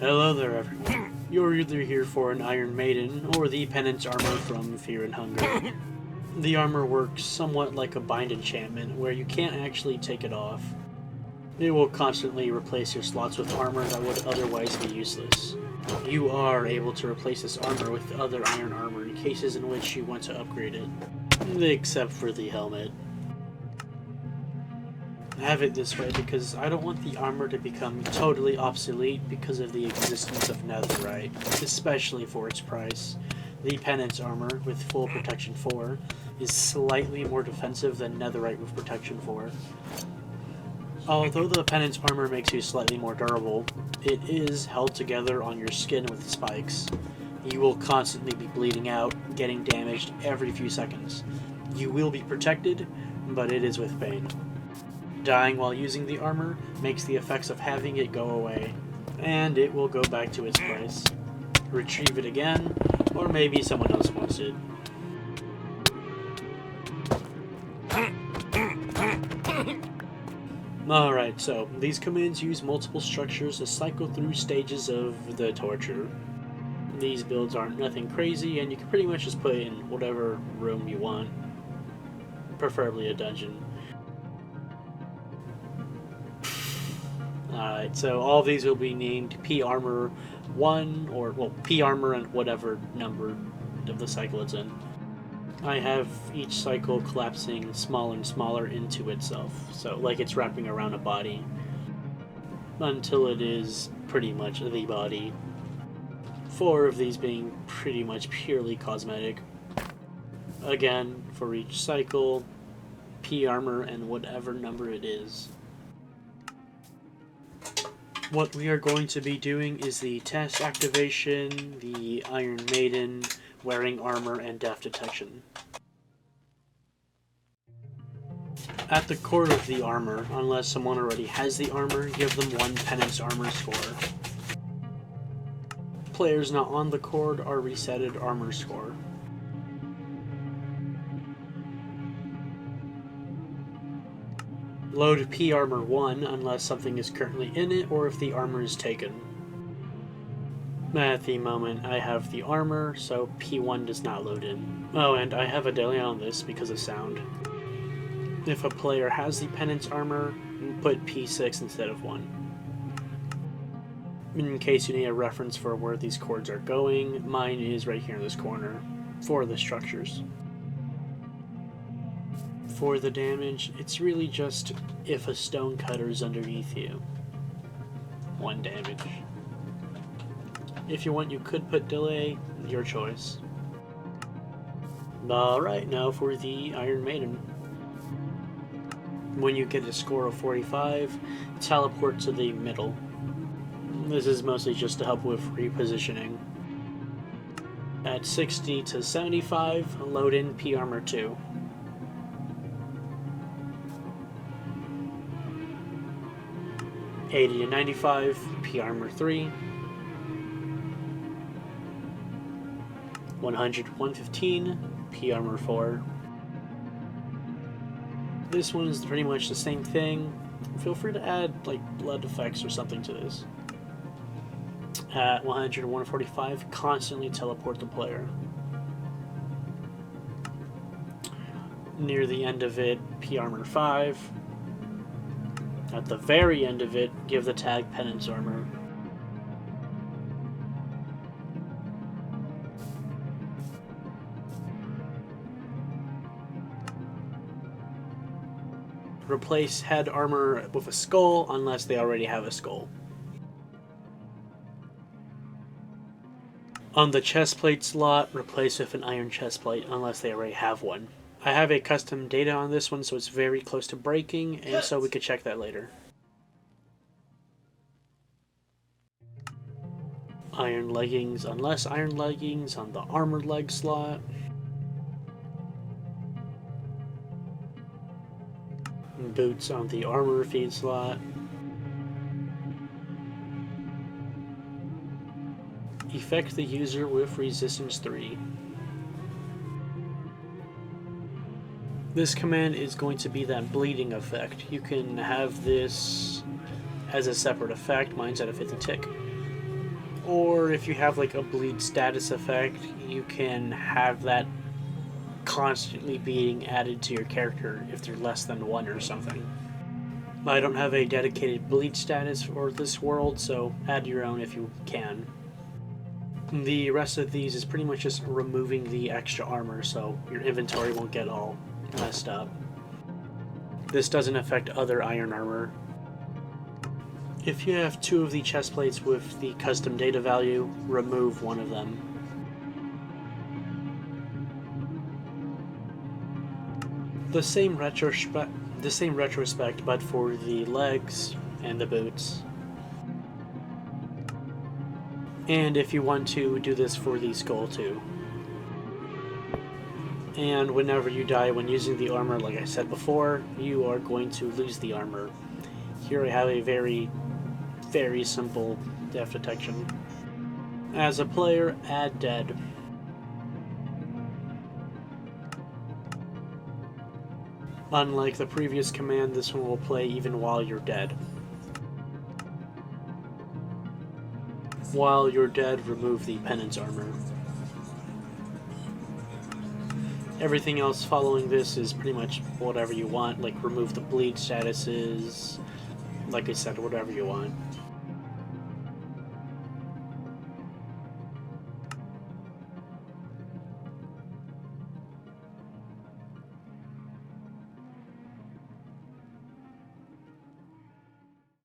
Hello there, everyone. You're either here for an Iron Maiden or the Penance armor from Fear and Hunger. The armor works somewhat like a bind enchantment, where you can't actually take it off. It will constantly replace your slots with armor that would otherwise be useless. You are able to replace this armor with other iron armor in cases in which you want to upgrade it, except for the helmet. I have it this way because I don't want the armor to become totally obsolete because of the existence of netherite, especially for its price. The Penance armor, with full protection 4, is slightly more defensive than netherite with protection 4. Although the Penance armor makes you slightly more durable, it is held together on your skin with spikes. You will constantly be bleeding out, getting damaged every few seconds. You will be protected, but it is with pain. Dying while using the armor makes the effects of having it go away, and it will go back to its place. Retrieve it again, or maybe someone else wants it. Alright, so these commands use multiple structures to cycle through stages of the torture. These builds aren't nothing crazy, and you can pretty much just put it in whatever room you want, preferably a dungeon. Alright, so all of these will be named P-Armor 1, or, well, P-Armor and whatever number of the cycle it's in. I have each cycle collapsing smaller and smaller into itself, so like it's wrapping around a body, until it is pretty much the body. 4 of these being pretty much purely cosmetic. Again, for each cycle, P-Armor and whatever number it is. What we are going to be doing is the test activation, the Iron Maiden, wearing armor, and death detection. At the core of the armor, unless someone already has the armor, give them 1 Penance armor score. Players not on the cord are resetted armor score. Load P-Armor 1 unless something is currently in it or if the armor is taken. At the moment I have the armor, so P1 does not load in. Oh, and I have a delay on this because of sound. If a player has the Penance armor, put P6 instead of 1. In case you need a reference for where these cords are going, mine is right here in this corner, for the structures. For the damage, it's really just if a stone cutter is underneath you. 1 damage. If you want, you could put delay, your choice. Alright, now for the Iron Maiden. When you get a score of 45, teleport to the middle. This is mostly just to help with repositioning. At 60 to 75, load in P-Armor 2. $80 to 95, P-Armor 3. 100 to 115, P-Armor 4. This one is pretty much the same thing. Feel free to add like blood effects or something to this. At 100 to 145, constantly teleport the player. Near the end of it, P-Armor 5. At the very end of it, give the tag Penance armor. Replace head armor with a skull unless they already have a skull. On the chestplate slot, replace with an iron chestplate unless they already have one. I have a custom data on this one, so it's very close to breaking, and so we could check that later. Iron leggings unless iron leggings on the armor leg slot. Boots on the armor feed slot. Effect the user with resistance 3. This command is going to be that bleeding effect. You can have this as a separate effect. Mine's at a 50 tick. Or if you have like a bleed status effect, you can have that constantly being added to your character if they're less than 1 or something. I don't have a dedicated bleed status for this world, so add your own if you can. The rest of these is pretty much just removing the extra armor so your inventory won't get all messed up. This doesn't affect other iron armor. If you have 2 of the chest plates with the custom data value, remove 1 of them. The same retrospect, but for the legs and the boots. And if you want to do this for the skull too. And whenever you die when using the armor, like I said before, you are going to lose the armor. Here I have a very simple death detection. As a player, add dead. Unlike the previous command, this one will play even while you're dead. While you're dead, remove the penance armor. Everything else following this is pretty much whatever you want, like remove the bleed statuses, like I said, whatever you want.